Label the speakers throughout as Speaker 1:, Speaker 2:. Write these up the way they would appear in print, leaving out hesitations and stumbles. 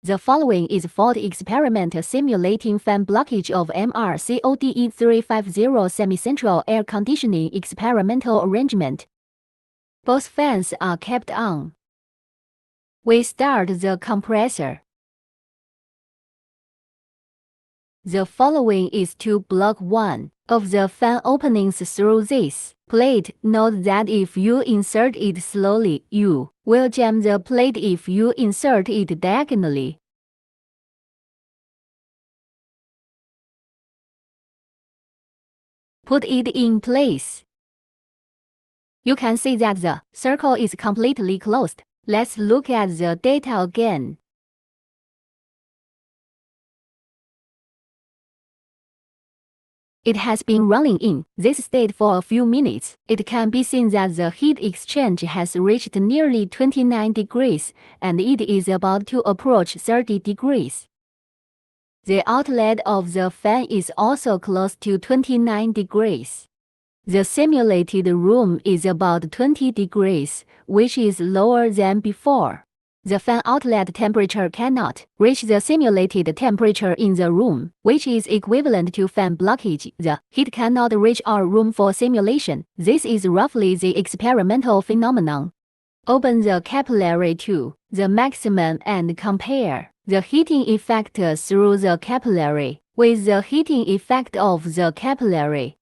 Speaker 1: The following is fault experiment simulating fan blockage of MRCODE 350 semi-central air conditioning experimental arrangement. Both fans are kept on. We start the compressor. The following is to block one of the fan openings through this plate. Note that if you insert it slowly, you will jam the plate if you insert it diagonally. Put it in place. You can see that the circle is completely closed. Let's look at the data again. It has been running in this state for a few minutes. It can be seen that the heat exchange has reached nearly 29 degrees, and it is about to approach 30 degrees. The outlet of the fan is also close to 29 degrees. The simulated room is about 20 degrees, which is lower than before. The fan outlet temperature cannot reach the simulated temperature in the room, which is equivalent to fan blockage. The heat cannot reach our room for simulation. This is roughly the experimental phenomenon. Open the capillary to the maximum and compare the heating effect through the capillary with the heating effect of the capillary.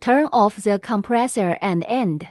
Speaker 1: Turn off the compressor and end.